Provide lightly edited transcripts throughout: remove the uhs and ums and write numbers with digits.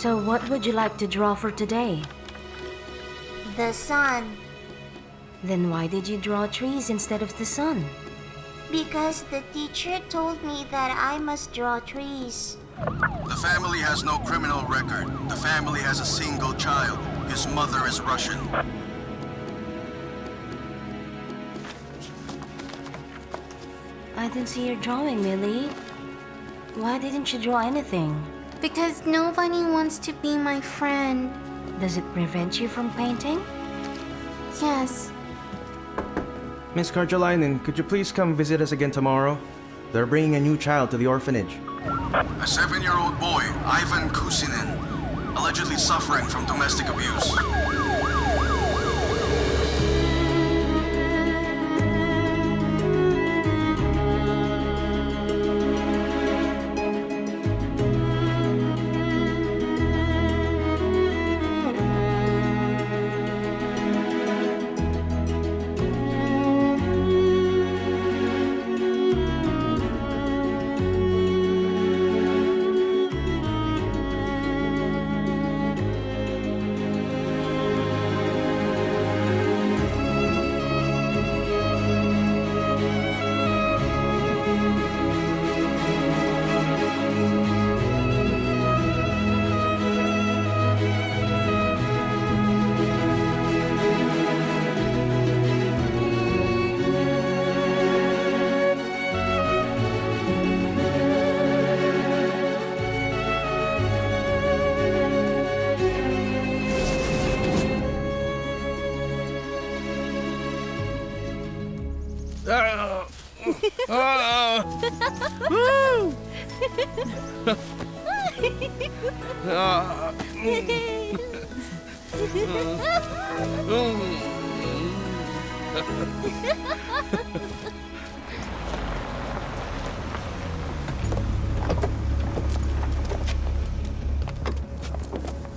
So what would you like to draw for today? The sun. Then why did you draw trees instead of the sun? Because the teacher told me that I must draw trees. The family has no criminal record. The family has a single child. His mother is Russian. I didn't see your drawing, Millie. Why didn't you draw anything? Because nobody wants to be my friend. Does it prevent you from painting? Yes. Miss Karjalainen, could you please come visit us again tomorrow? They're bringing a new child to the orphanage. A 7-year-old boy, Ivan Kusinin, allegedly suffering from domestic abuse.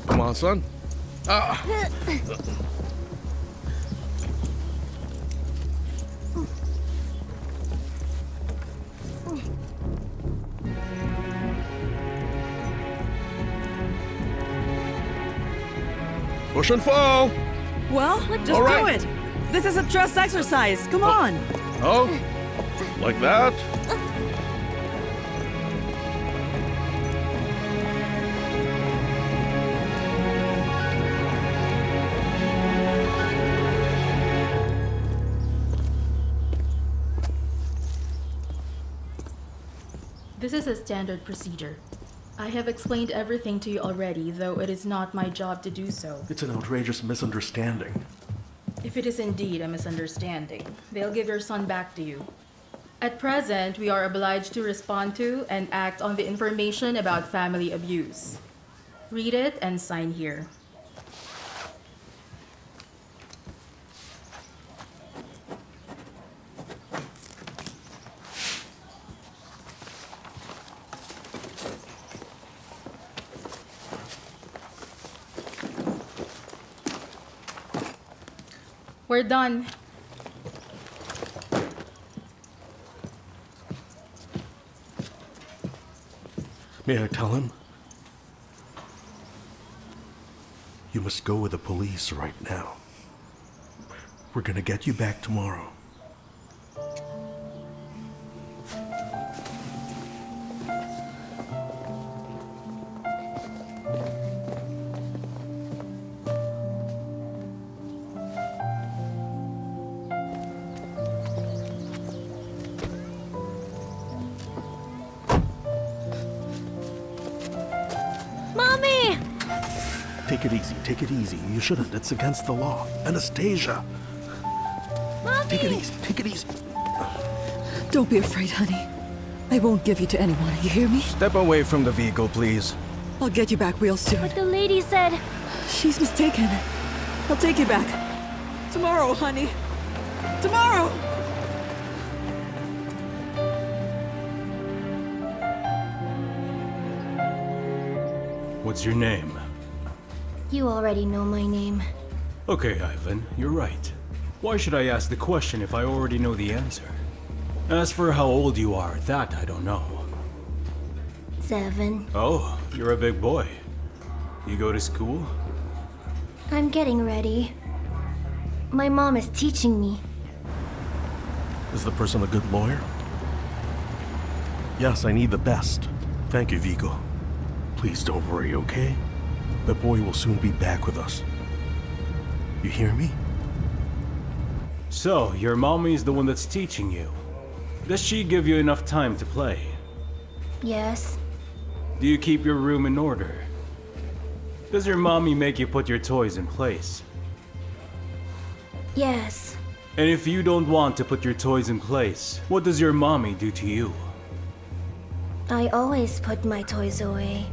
Come on, son. Push and fall. Well, just All right. do it. This is a trust exercise. Come on. Oh, like that? This is a standard procedure. I have explained everything to you already, though it is not my job to do so. It's an outrageous misunderstanding. If it is indeed a misunderstanding, they'll give your son back to you. At present, we are obliged to respond to and act on the information about family abuse. Read it and sign here. We're done. May I tell him? You must go with the police right now. We're gonna get you back tomorrow. Mommy! Take it easy, take it easy. You shouldn't, it's against the law. Anastasia! Mommy! Take it easy, take it easy. Don't be afraid, honey. I won't give you to anyone, you hear me? Step away from the vehicle, please. I'll get you back real soon. But the lady said... She's mistaken. I'll take you back. Tomorrow, honey. Tomorrow! What's your name? You already know my name. Okay, Ivan, you're right. Why should I ask the question if I already know the answer? As for how old you are, that I don't know. 7. Oh, you're a big boy. You go to school? I'm getting ready. My mom is teaching me. Is the person a good lawyer? Yes, I need the best. Thank you, Vigo. Please don't worry, okay? The boy will soon be back with us. You hear me? So, your mommy is the one that's teaching you. Does she give you enough time to play? Yes. Do you keep your room in order? Does your mommy make you put your toys in place? Yes. And if you don't want to put your toys in place, what does your mommy do to you? I always put my toys away.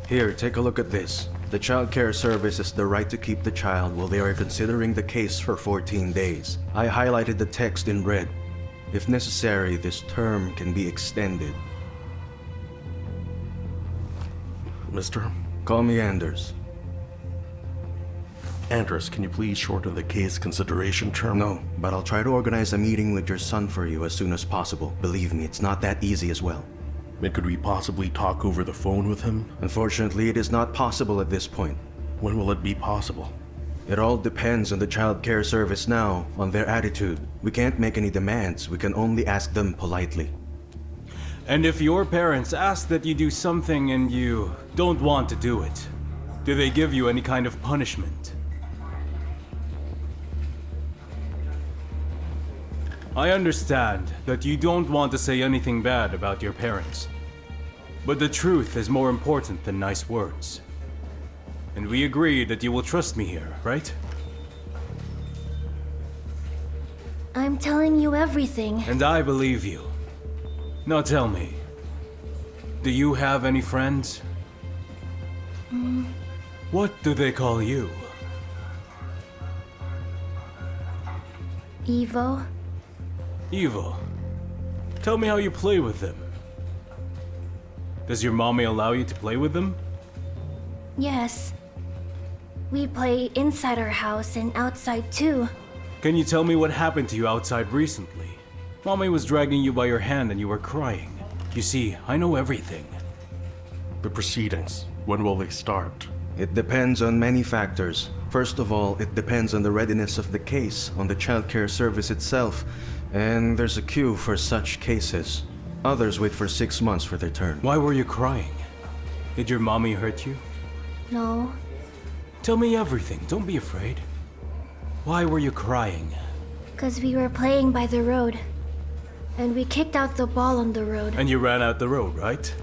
Here, take a look at this. The child care service has the right to keep the child while they are considering the case for 14 days. I highlighted the text in red. If necessary, this term can be extended. Mister? Call me Anders. Anders, can you please shorten the case consideration term? No, but I'll try to organize a meeting with your son for you as soon as possible. Believe me, it's not that easy as well. And could we possibly talk over the phone with him? Unfortunately, it is not possible at this point. When will it be possible? It all depends on the child care service now, on their attitude. We can't make any demands, we can only ask them politely. And if your parents ask that you do something and you don't want to do it, do they give you any kind of punishment? I understand that you don't want to say anything bad about your parents, but the truth is more important than nice words. And we agreed that you will trust me here, right? I'm telling you everything. And I believe you. Now tell me, do you have any friends? What do they call you? Evo? Evo. Tell me how you play with them. Does your mommy allow you to play with them? Yes. We play inside our house and outside too. Can you tell me what happened to you outside recently? Mommy was dragging you by your hand and you were crying. You see, I know everything. The proceedings, when will they start? It depends on many factors. First of all, it depends on the readiness of the case, on the child care service itself, and there's a queue for such cases. Others wait for 6 months for their turn. Why were you crying? Did your mommy hurt you? No. Tell me everything, don't be afraid. Why were you crying? 'Cause we were playing by the road. And we kicked out the ball on the road. And you ran out the road, right?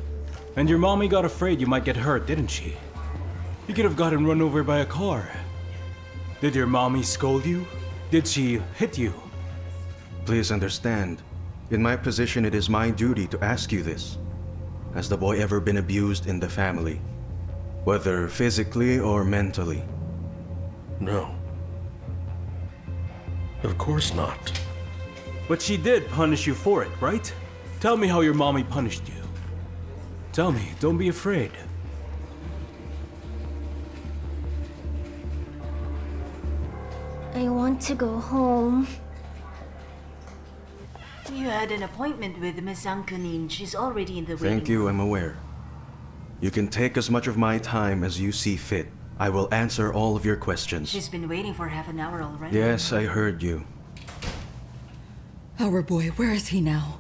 And your mommy got afraid you might get hurt, didn't she? You could have gotten run over by a car. Did your mommy scold you? Did she hit you? Please understand, in my position it is my duty to ask you this. Has the boy ever been abused in the family? Whether physically or mentally? No. Of course not. But she did punish you for it, right? Tell me how your mommy punished you. Tell me, don't be afraid. I want to go home. You had an appointment with Miss Ankunin. She's already in the waiting Thank you, room. I'm aware. You can take as much of my time as you see fit. I will answer all of your questions. She's been waiting for half an hour already. Yes, I heard you. Our boy, where is he now?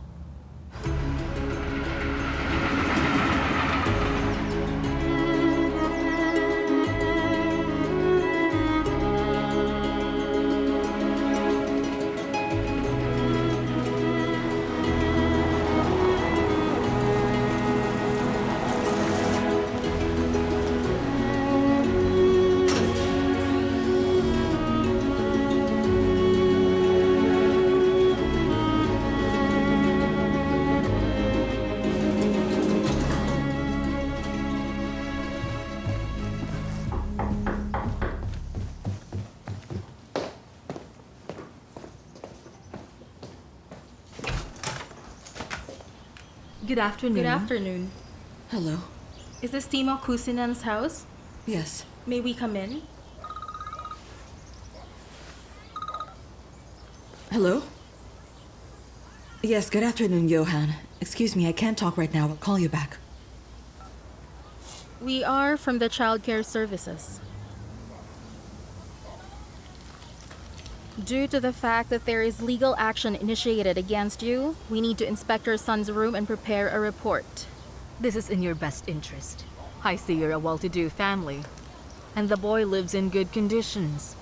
Good afternoon. Good afternoon. Hello. Is this Timo Kusinen's house? Yes. May we come in? Hello? Yes, good afternoon, Johan. Excuse me, I can't talk right now. I'll call you back. We are from the Child Care Services. Due to the fact that there is legal action initiated against you, we need to inspect your son's room and prepare a report. This is in your best interest. I see you're a well-to-do family, and the boy lives in good conditions.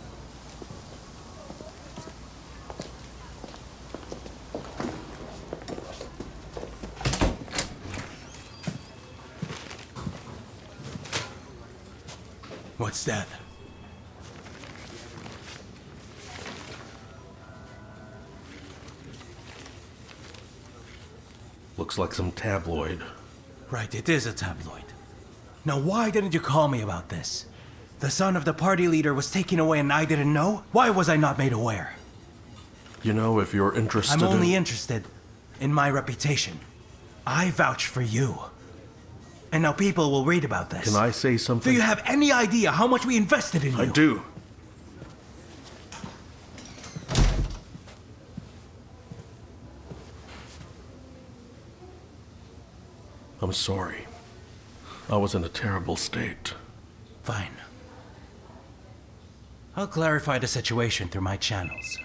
What's that? Looks like some tabloid. Right, it is a tabloid. Now why didn't you call me about this? The son of the party leader was taken away and I didn't know? Why was I not made aware? You know, if you're interested I'm only interested in my reputation. I vouch for you. And now people will read about this. Can I say something? Do you have any idea how much we invested in you? I do. I'm sorry. I was in a terrible state. Fine. I'll clarify the situation through my channels.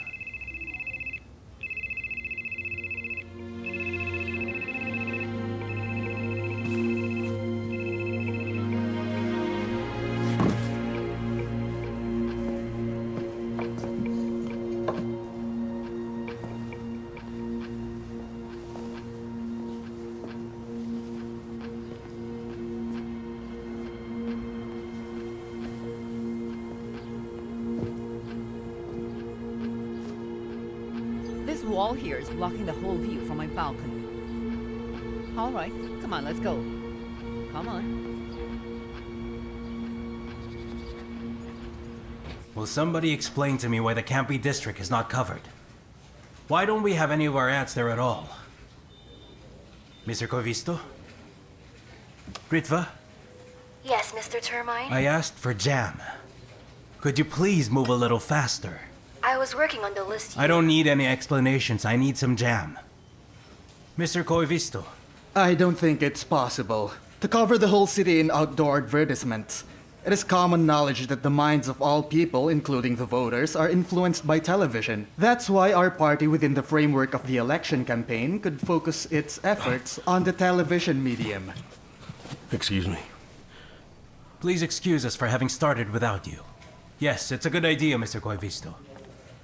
This wall here is blocking the whole view from my balcony. All right, come on, let's go. Come on. Will somebody explain to me why the Campi district is not covered? Why don't we have any of our ads there at all? Mr. Koivisto? Ritva? Yes, Mr. Termine? I asked for jam. Could you please move a little faster? I was working on the list. I don't need any explanations. I need some jam. Mr. Koivisto. I don't think it's possible to cover the whole city in outdoor advertisements. It is common knowledge that the minds of all people, including the voters, are influenced by television. That's why our party, within the framework of the election campaign, could focus its efforts on the television medium. Excuse me. Please excuse us for having started without you. Yes, it's a good idea, Mr. Koivisto.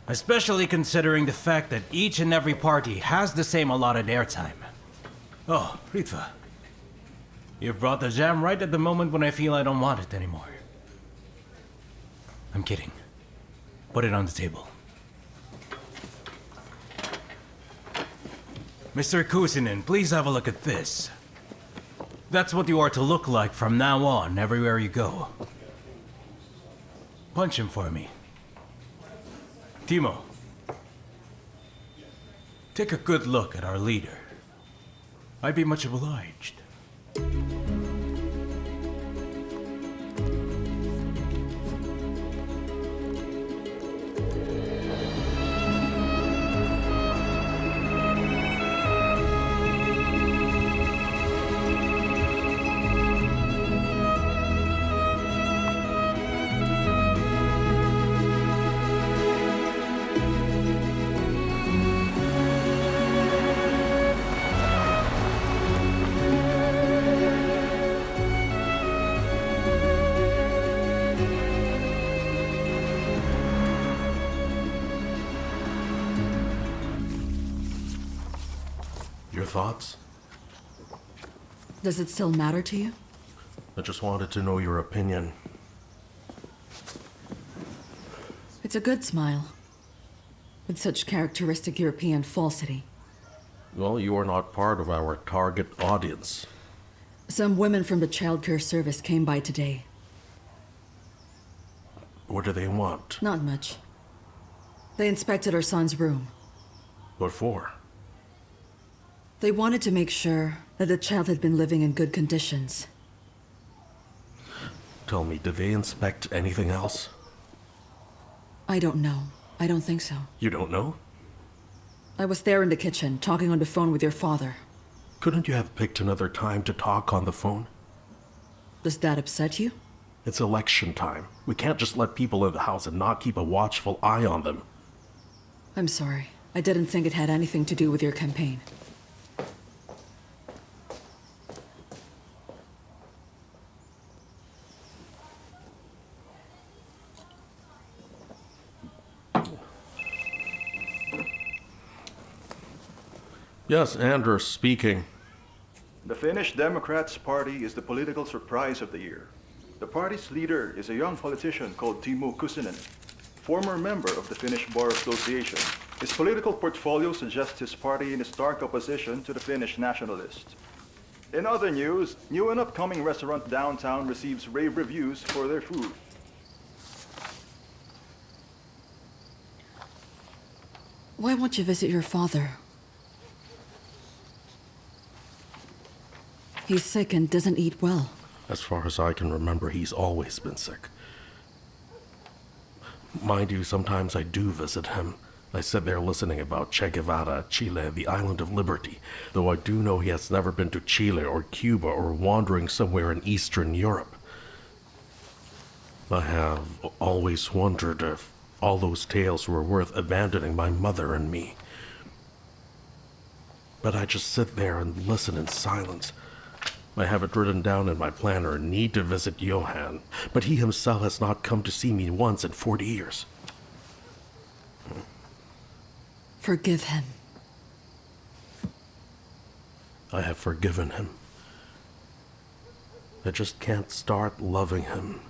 Especially considering the fact that each and every party has the same allotted airtime. Oh, Ritva. You've brought the jam right at the moment when I feel I don't want it anymore. I'm kidding. Put it on the table. Mr. Kusinen, please have a look at this. That's what you are to look like from now on, everywhere you go. Punch him for me. Timo, take a good look at our leader. I'd be much obliged. Your thoughts? Does it still matter to you? I just wanted to know your opinion. It's a good smile. With such characteristic European falsity. Well, you are not part of our target audience. Some women from the Child Care Service came by today. What do they want? Not much. They inspected our son's room. What for? They wanted to make sure that the child had been living in good conditions. Tell me, did they inspect anything else? I don't know. I don't think so. You don't know? I was there in the kitchen, talking on the phone with your father. Couldn't you have picked another time to talk on the phone? Does that upset you? It's election time. We can't just let people in the house and not keep a watchful eye on them. I'm sorry. I didn't think it had anything to do with your campaign. Yes, Anders speaking. The Finnish Democrats Party is the political surprise of the year. The party's leader is a young politician called Timo, former member of the Finnish Bar Association. His political portfolio suggests his party in stark opposition to the Finnish nationalists. In other news, new and upcoming restaurant downtown receives rave reviews for their food. Why won't you visit your father? He's sick and doesn't eat well. As far as I can remember, he's always been sick. Mind you, sometimes I do visit him. I sit there listening about Che Guevara, Chile, the Island of Liberty, though I do know he has never been to Chile or Cuba or wandering somewhere in Eastern Europe. I have always wondered if all those tales were worth abandoning my mother and me. But I just sit there and listen in silence. I have it written down in my planner, need to visit Johan, but he himself has not come to see me once in 40 years. Forgive him. I have forgiven him. I just can't start loving him.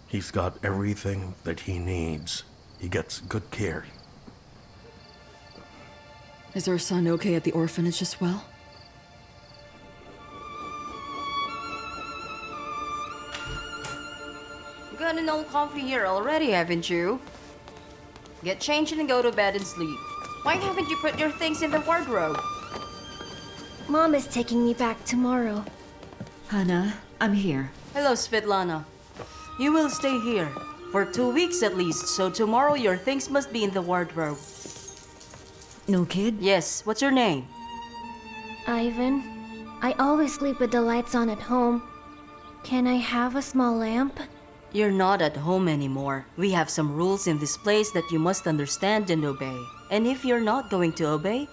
He's got everything that he needs. He gets good care. Is our son okay at the orphanage as well? Got an old coffee here already, haven't you? Get changed and go to bed and sleep. Why haven't you put your things in the wardrobe? Mom is taking me back tomorrow. Hannah, I'm here. Hello, Svetlana. You will stay here for 2 weeks at least, so tomorrow your things must be in the wardrobe. No kid? Yes, what's your name? Ivan, I always sleep with the lights on at home. Can I have a small lamp? You're not at home anymore. We have some rules in this place that you must understand and obey. And if you're not going to obey,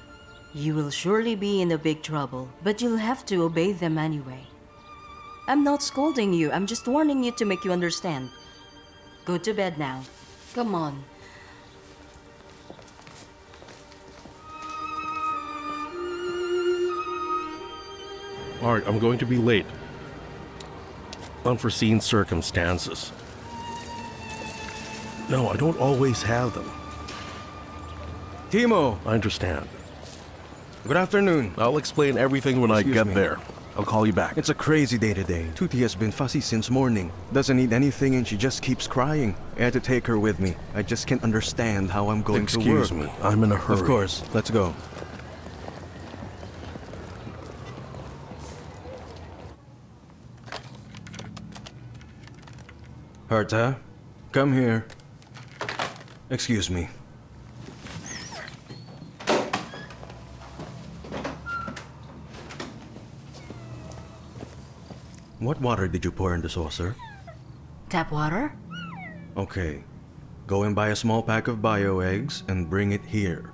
you will surely be in a big trouble. But you'll have to obey them anyway. I'm not scolding you, I'm just warning you to make you understand. Go to bed now. Come on. Alright, I'm going to be late. Unforeseen circumstances. No, I don't always have them. Timo! I understand. Good afternoon. I'll explain everything when I get there. I'll call you back. It's a crazy day today. Tuti has been fussy since morning. Doesn't eat anything and she just keeps crying. I had to take her with me. I just can't understand how I'm going to work. Excuse me, I'm in a hurry. Of course. Let's go. Herta, come here. Excuse me. What water did you pour in the saucer? Tap water? Okay. Go and buy a small pack of bio eggs and bring it here.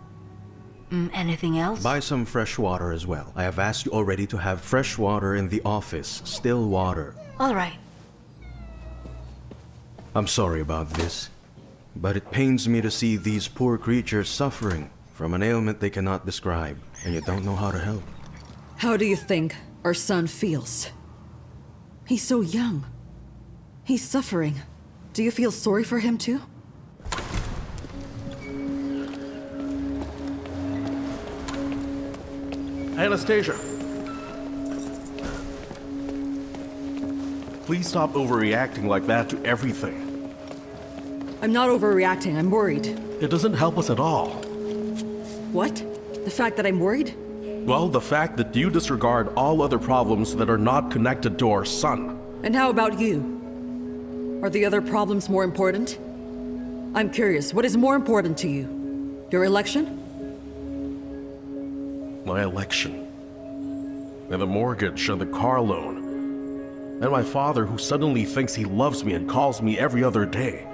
Anything else? Buy some fresh water as well. I have asked you already to have fresh water in the office. Still water. All right. I'm sorry about this, but it pains me to see these poor creatures suffering from an ailment they cannot describe, and you don't know how to help. How do you think our son feels? He's so young. He's suffering. Do you feel sorry for him too? Anastasia! Please stop overreacting like that to everything. I'm not overreacting, I'm worried. It doesn't help us at all. What? The fact that I'm worried? Well, the fact that you disregard all other problems that are not connected to our son. And how about you? Are the other problems more important? I'm curious, what is more important to you? Your election? My election. and the mortgage and the car loan. And my father, who suddenly thinks he loves me and calls me every other day.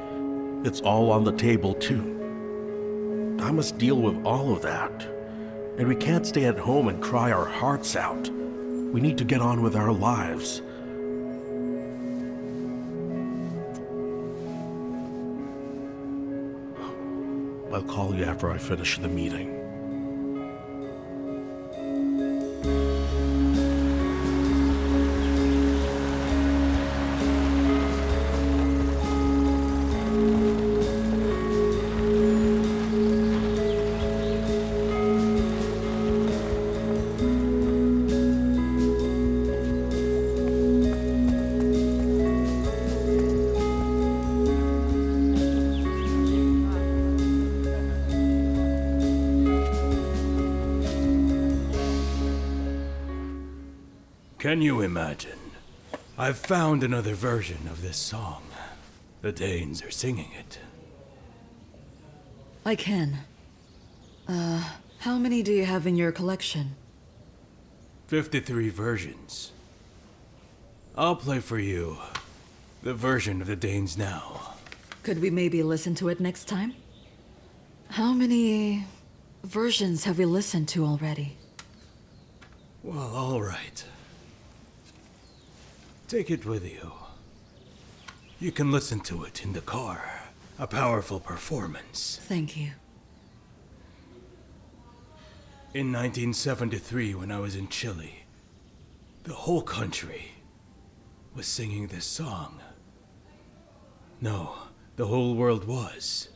It's all on the table, too. I must deal with all of that. And we can't stay at home and cry our hearts out. We need to get on with our lives. I'll call you after I finish the meeting. Can you imagine? I've found another version of this song. The Danes are singing it. I can. How many do you have in your collection? 53 versions. I'll play for you the version of the Danes now. Could we maybe listen to it next time? How many versions have we listened to already? Well, all right. Take it with you. You can listen to it in the car. A powerful performance. Thank you. In 1973, when I was in Chile, the whole country was singing this song. No, the whole world was.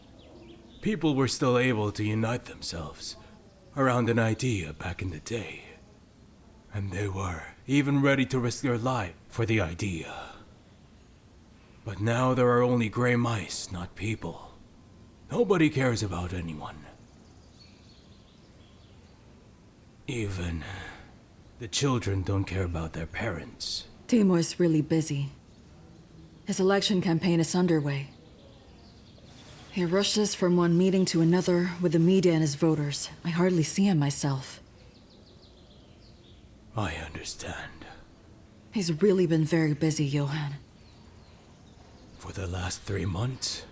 People were still able to unite themselves around an idea back in the day. And they were even ready to risk their life for the idea. But now there are only gray mice, not people. Nobody cares about anyone. Even the children don't care about their parents. Timo is really busy. His election campaign is underway. He rushes from one meeting to another with the media and his voters. I hardly see him myself. I understand. He's really been very busy, Johan. For the last 3 months?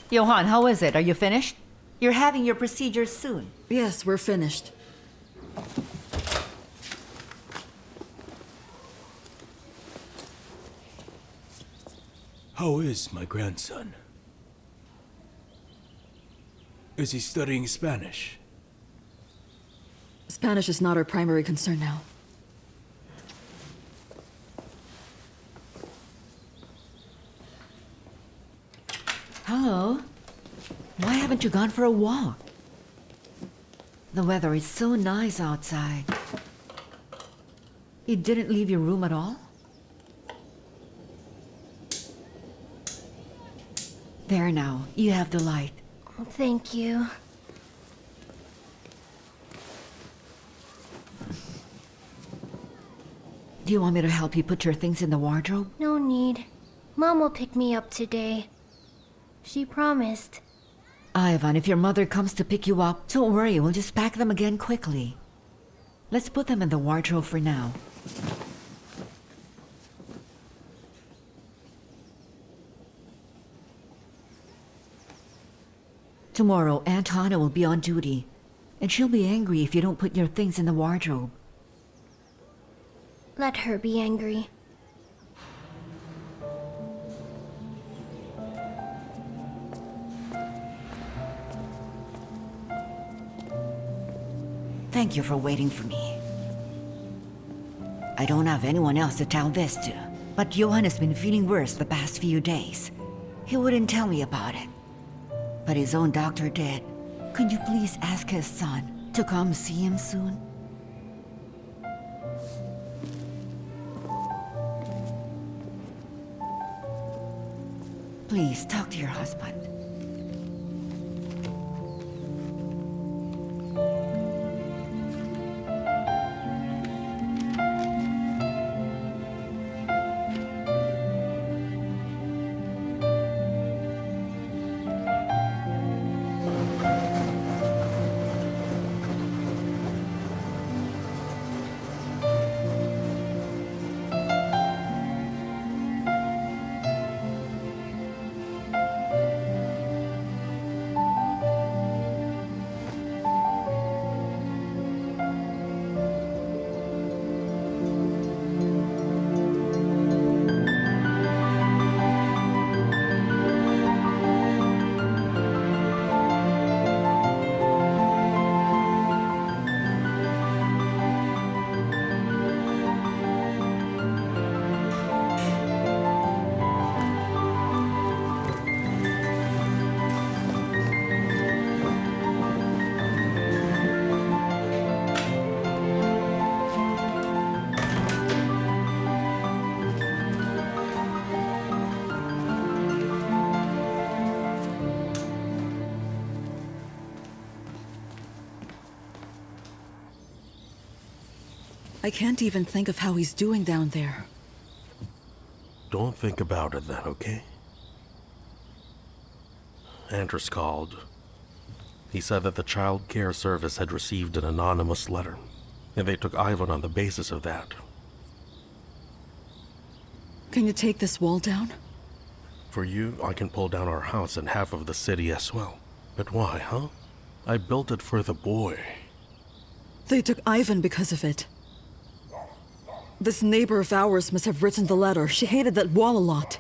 Johan, how is it? Are you finished? You're having your procedure soon. Yes, we're finished. How is my grandson? Is he studying Spanish? Spanish is not our primary concern now. Hello? Why haven't you gone for a walk? The weather is so nice outside. You didn't leave your room at all? There now, you have the light. Thank you. Do you want me to help you put your things in the wardrobe? No need. Mom will pick me up today. She promised. Ivan, if your mother comes to pick you up, don't worry, we'll just pack them again quickly. Let's put them in the wardrobe for now. Tomorrow, Aunt Hannah will be on duty, and she'll be angry if you don't put your things in the wardrobe. Let her be angry. Thank you for waiting for me. I don't have anyone else to tell this to, but Johan has been feeling worse the past few days. He wouldn't tell me about it, but his own doctor did. Could you please ask his son to come see him soon? Please talk to your husband. I can't even think of how he's doing down there. Don't think about it then, okay? Anders called. He said that the child care service had received an anonymous letter, and they took Ivan on the basis of that. Can you take this wall down? For you, I can pull down our house and half of the city as well. But why, huh? I built it for the boy. They took Ivan because of it. This neighbor of ours must have written the letter. She hated that wall a lot.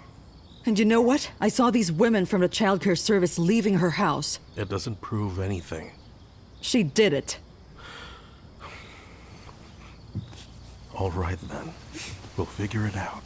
And you know what? I saw these women from the childcare service leaving her house. It doesn't prove anything. She did it. All right then. We'll figure it out.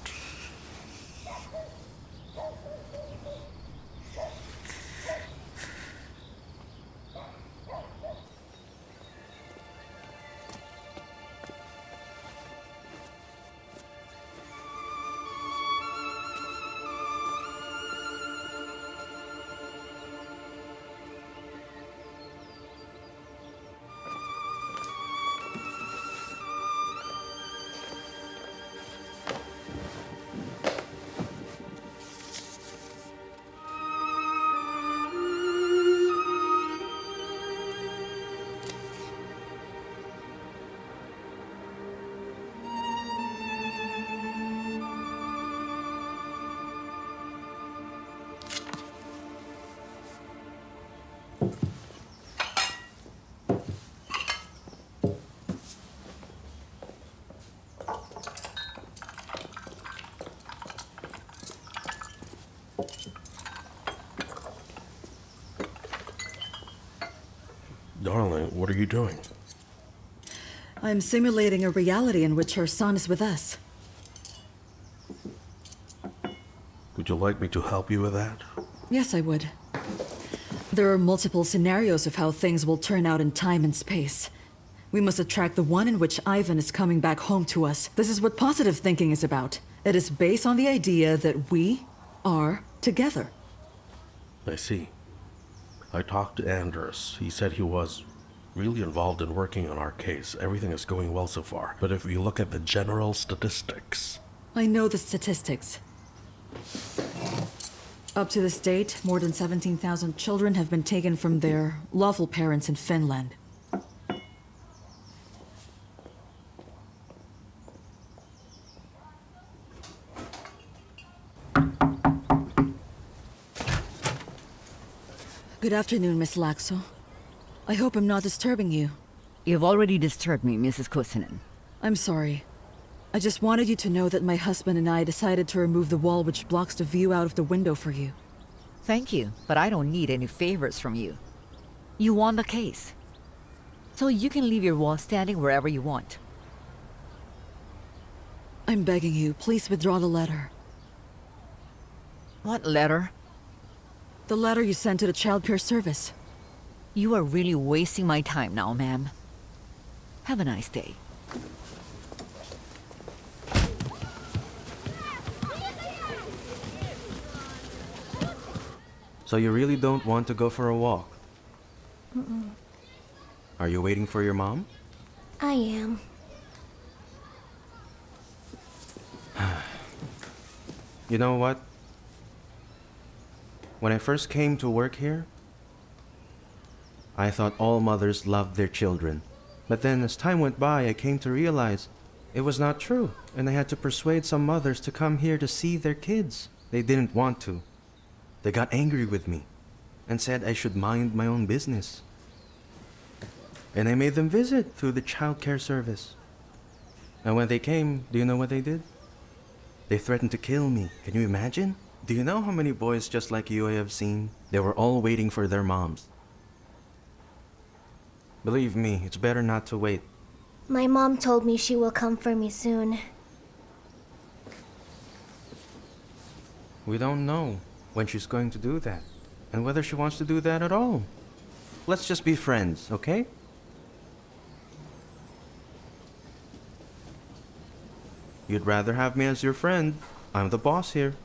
Darling, what are you doing? I'm simulating a reality in which her son is with us. Would you like me to help you with that? Yes, I would. There are multiple scenarios of how things will turn out in time and space. We must attract the one in which Ivan is coming back home to us. This is what positive thinking is about. It is based on the idea that we are together. I see. I talked to Anders. He said he was really involved in working on our case. Everything is going well so far. But if we look at the general statistics... I know the statistics. Up to this date, more than 17,000 children have been taken from their lawful parents in Finland. Good afternoon, Miss Laxo. I hope I'm not disturbing you. You've already disturbed me, Mrs. Kussinen. I'm sorry. I just wanted you to know that my husband and I decided to remove the wall which blocks the view out of the window for you. Thank you, but I don't need any favors from you. You won the case. So you can leave your wall standing wherever you want. I'm begging you, please withdraw the letter. What letter? The letter you sent to the childcare service. You are really wasting my time now, ma'am. Have a nice day. So you really don't want to go for a walk? Mm-mm. Are you waiting for your mom? I am. You know what? When I first came to work here, I thought all mothers loved their children. But then as time went by, I came to realize it was not true. And I had to persuade some mothers to come here to see their kids. They didn't want to. They got angry with me and said I should mind my own business. And I made them visit through the child care service. And when they came, do you know what they did? They threatened to kill me. Can you imagine? Do you know how many boys just like you I have seen? They were all waiting for their moms. Believe me, it's better not to wait. My mom told me she will come for me soon. We don't know when she's going to do that, and whether she wants to do that at all. Let's just be friends, okay? You'd rather have me as your friend. I'm the boss here.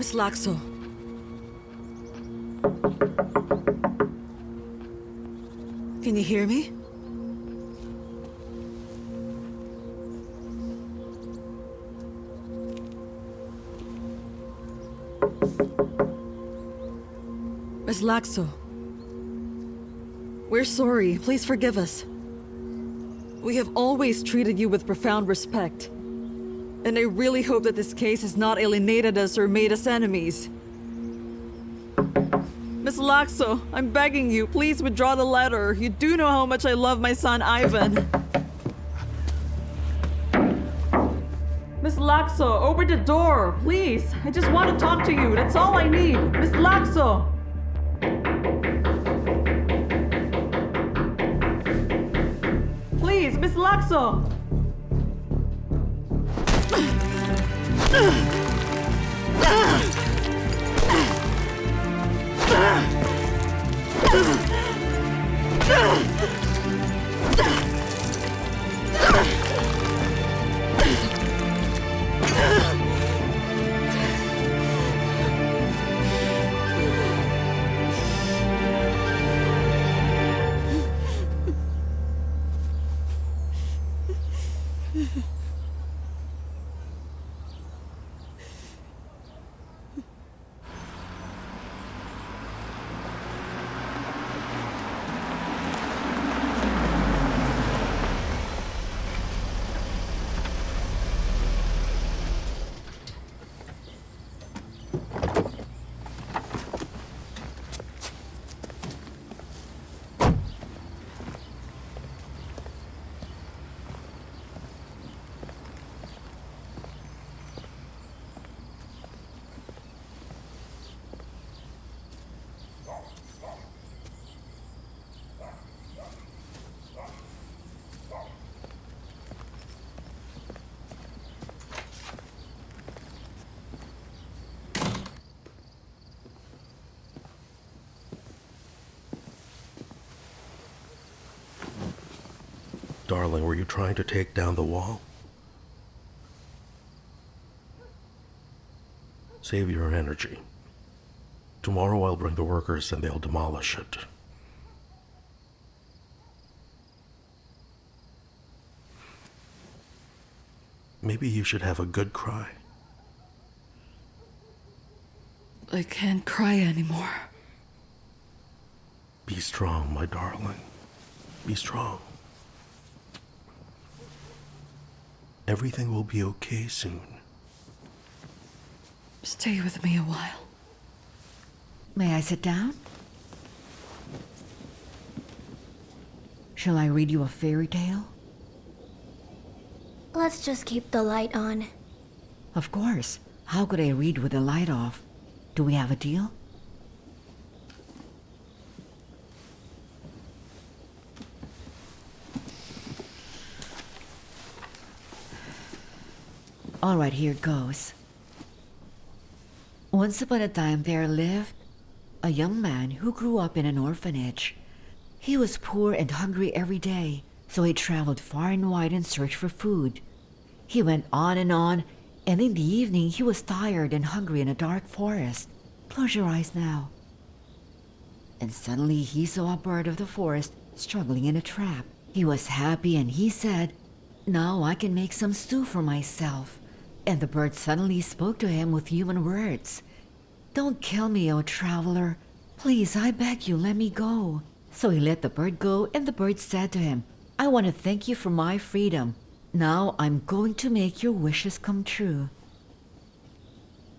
Miss Laxo. Can you hear me? Miss Laxo. We're sorry. Please forgive us. We have always treated you with profound respect. And I really hope that this case has not alienated us or made us enemies. Miss Laxo, I'm begging you, please withdraw the letter. You do know how much I love my son Ivan. Miss Laxo, open the door, please. I just want to talk to you. That's all I need. Miss Laxo. Please, Miss Laxo. Darling, were you trying to take down the wall? Save your energy. Tomorrow I'll bring the workers and they'll demolish it. Maybe you should have a good cry. I can't cry anymore. Be strong, my darling. Be strong. Everything will be okay soon. Stay with me a while. May I sit down? Shall I read you a fairy tale? Let's just keep the light on. Of course. How could I read with the light off? Do we have a deal? All right, here it goes. Once upon a time there lived a young man who grew up in an orphanage. He was poor and hungry every day, so he traveled far and wide in search for food. He went on, and in the evening he was tired and hungry in a dark forest. Close your eyes now. And suddenly he saw a bird of the forest struggling in a trap. He was happy and he said, "Now I can make some stew for myself." And the bird suddenly spoke to him with human words. "Don't kill me, O traveler. Please, I beg you, let me go." So he let the bird go, and the bird said to him, "I want to thank you for my freedom. Now I'm going to make your wishes come true."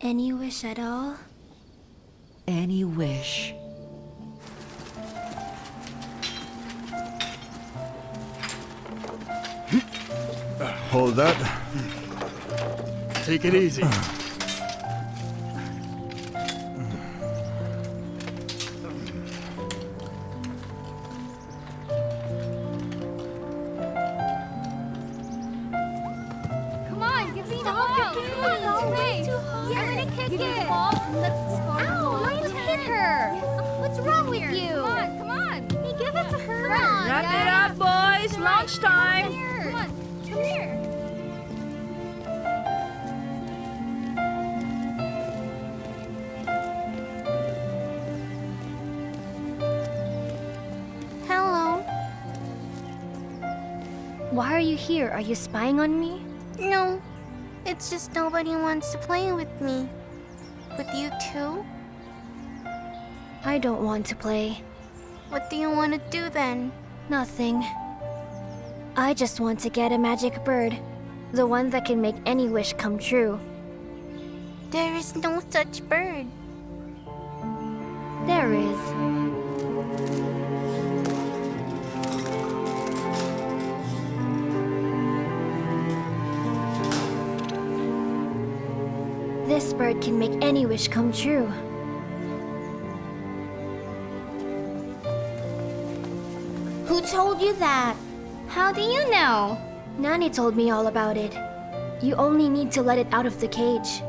Any wish at all? Any wish. Hold that. Take it easy. Come on, give me the ball. Come on, no way. I'm gonna kick it. Let's Ow, don't hit her. What's wrong with you? Come on. Hey, give it to her. Come on, Wrap it up, boys. Lunchtime. Come on, come here. Why are you here? Are you spying on me? No, it's just nobody wants to play with me. With you too? I don't want to play. What do you want to do then? Nothing. I just want to get a magic bird. The one that can make any wish come true. There is no such bird. There is. This bird can make any wish come true. Who told you that? How do you know? Nani told me all about it. You only need to let it out of the cage.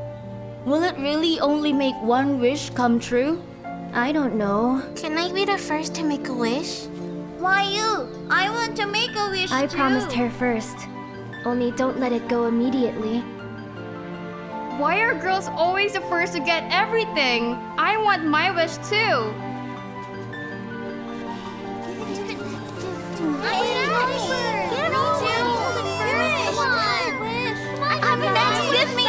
Will it really only make one wish come true? I don't know. Can I be the first to make a wish? Why you? I want to make a wish I too. promised her first. Only don't let it go immediately. Why are girls always the first to get everything? I want my wish too. Give me!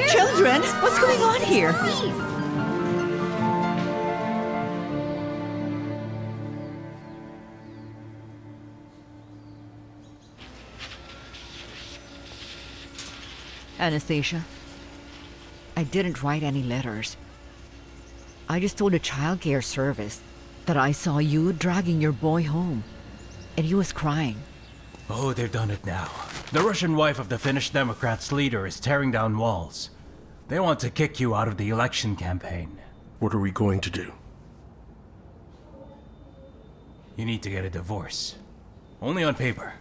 Children, what's going on here? Anastasia, I didn't write any letters. I just told the childcare service that I saw you dragging your boy home, and he was crying. Oh, they've done it now. The Russian wife of the Finnish Democrats' leader is tearing down walls. They want to kick you out of the election campaign. What are we going to do? You need to get a divorce. Only on paper.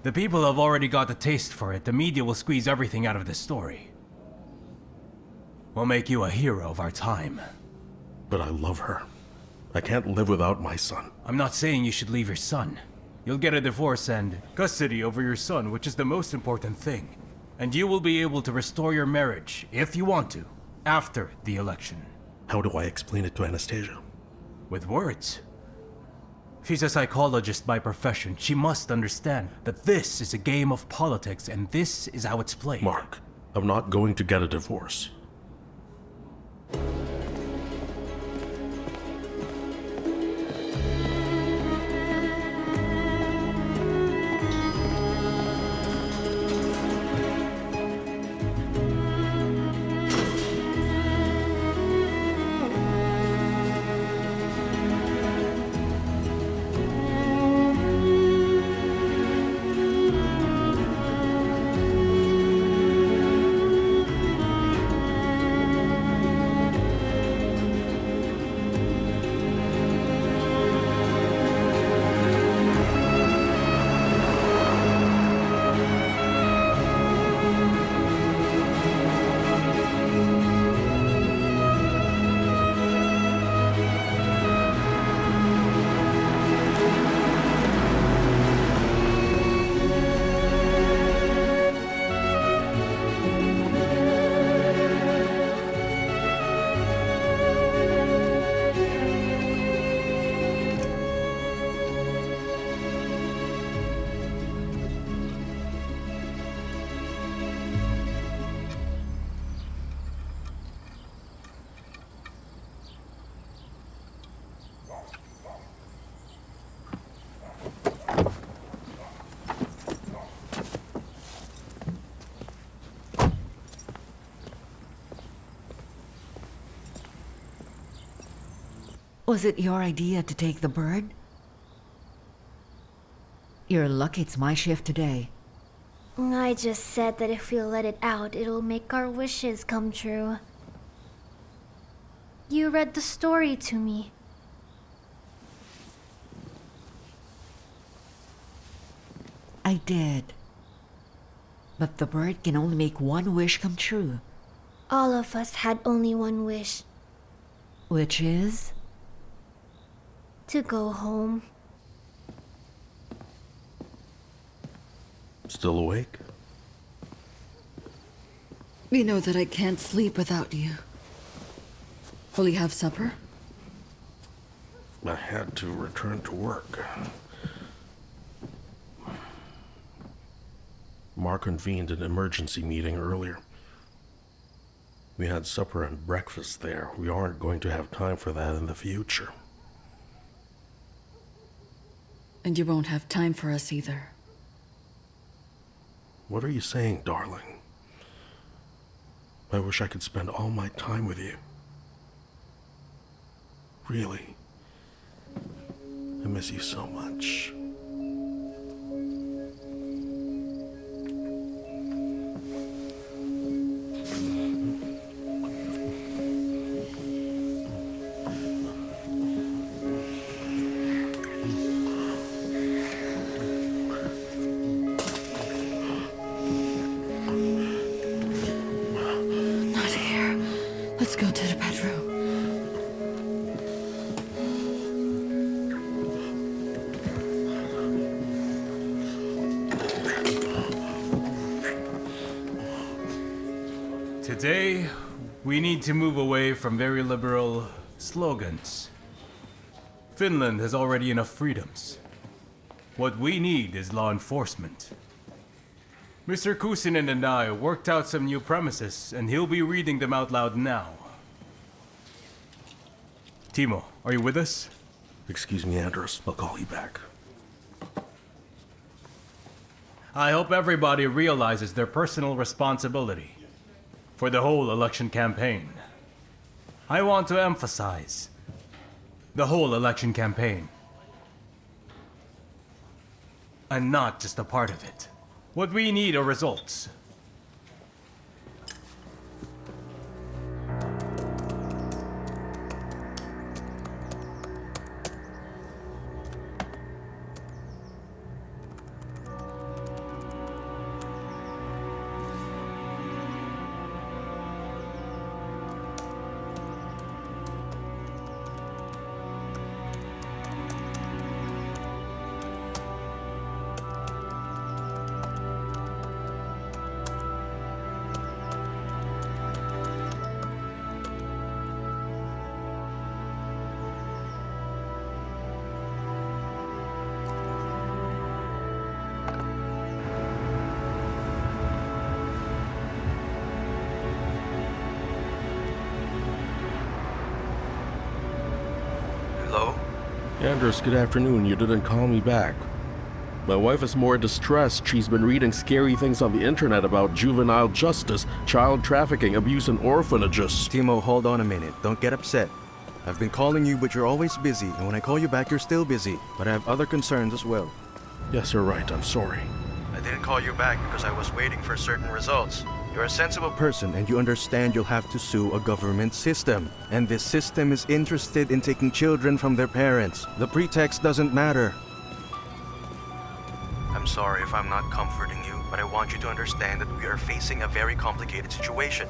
The people have already got a taste for it. The media will squeeze everything out of the story. We'll make you a hero of our time. But I love her. I can't live without my son. I'm not saying you should leave your son. You'll get a divorce and custody over your son, which is the most important thing. And you will be able to restore your marriage, if you want to, after the election. How do I explain it to Anastasia? With words. She's a psychologist by profession. She must understand that this is a game of politics and this is how it's played. Mark, I'm not going to get a divorce. Was it your idea to take the bird? You're lucky it's my shift today. I just said that if we let it out, it'll make our wishes come true. You read the story to me. I did. But the bird can only make one wish come true. All of us had only one wish. Which is? To go home. Still awake? You know that I can't sleep without you. Will you have supper? I had to return to work. Mark convened an emergency meeting earlier. We had supper and breakfast there. We aren't going to have time for that in the future. And you won't have time for us either. What are you saying, darling? I wish I could spend all my time with you. Really. I miss you so much. Not here. Let's go to the bedroom. Today, we need to move away from very liberal slogans. Finland has already enough freedoms. What we need is law enforcement. Mr. Kusinen and I worked out some new premises, and he'll be reading them out loud now. Timo, are you with us? Excuse me, Anders. I'll call you back. I hope everybody realizes their personal responsibility for the whole election campaign. I want to emphasize the whole election campaign, and not just a part of it. What we need are results. Hello? Anders, good afternoon. You didn't call me back. My wife is more distressed. She's been reading scary things on the internet about juvenile justice, child trafficking, abuse, and orphanages. Timo, hold on a minute. Don't get upset. I've been calling you, but you're always busy, and when I call you back, you're still busy. But I have other concerns as well. Yes, you're right. I'm sorry. I didn't call you back because I was waiting for certain results. You're a sensible person, and you understand you'll have to sue a government system. And this system is interested in taking children from their parents. The pretext doesn't matter. I'm sorry if I'm not comforting you, but I want you to understand that we are facing a very complicated situation.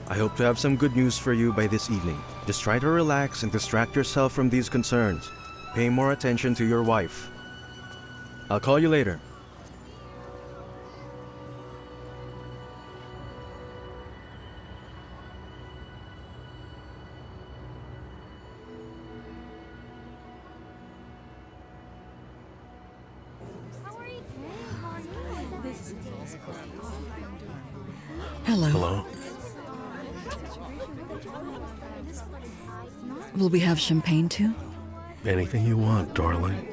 I hope to have some good news for you by this evening. Just try to relax and distract yourself from these concerns. Pay more attention to your wife. I'll call you later. Hello. Hello? Will we have champagne too? Anything you want, darling.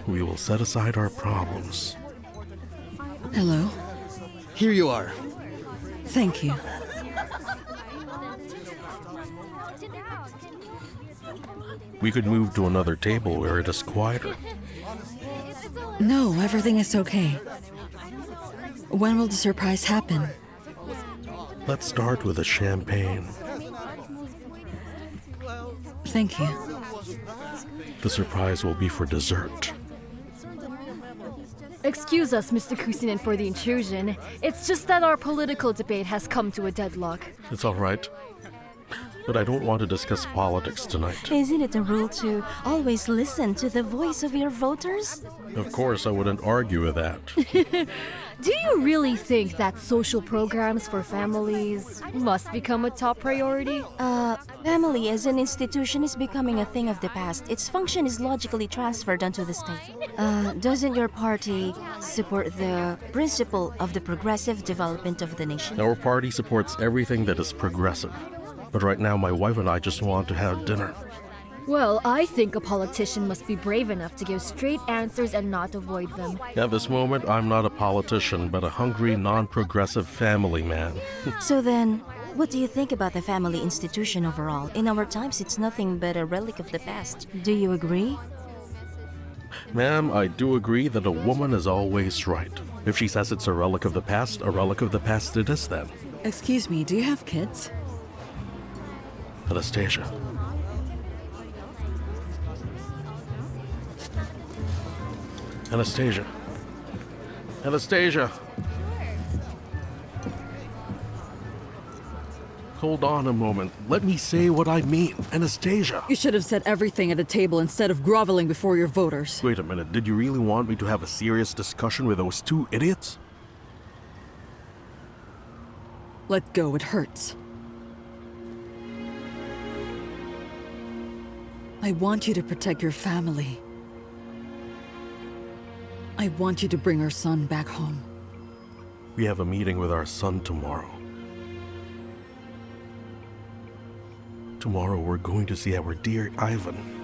We will set aside our problems. Hello. Here you are. Thank you. We could move to another table where it is quieter. No, everything is okay. When will the surprise happen? Let's start with a champagne. Thank you. The surprise will be for dessert. Excuse us, Mr. Kusinen, for the intrusion. It's just that our political debate has come to a deadlock. It's all right. But I don't want to discuss politics tonight. Isn't it a rule to always listen to the voice of your voters? Of course, I wouldn't argue with that. Do you really think that social programs for families must become a top priority? Family as an institution is becoming a thing of the past. Its function is logically transferred onto the state. Doesn't your party support the principle of the progressive development of the nation? Our party supports everything that is progressive. But right now, my wife and I just want to have dinner. Well, I think a politician must be brave enough to give straight answers and not avoid them. At this moment, I'm not a politician, but a hungry, non-progressive family man. So then, what do you think about the family institution overall? In our times, it's nothing but a relic of the past. Do you agree? Ma'am, I do agree that a woman is always right. If she says it's a relic of the past it is then. Excuse me, do you have kids? Anastasia. Anastasia. Anastasia. Hold on a moment. Let me say what I mean. Anastasia. You should have said everything at the table instead of groveling before your voters. Wait a minute. Did you really want me to have a serious discussion with those two idiots? Let go, it hurts. I want you to protect your family. I want you to bring our son back home. We have a meeting with our son tomorrow. Tomorrow we're going to see our dear Ivan.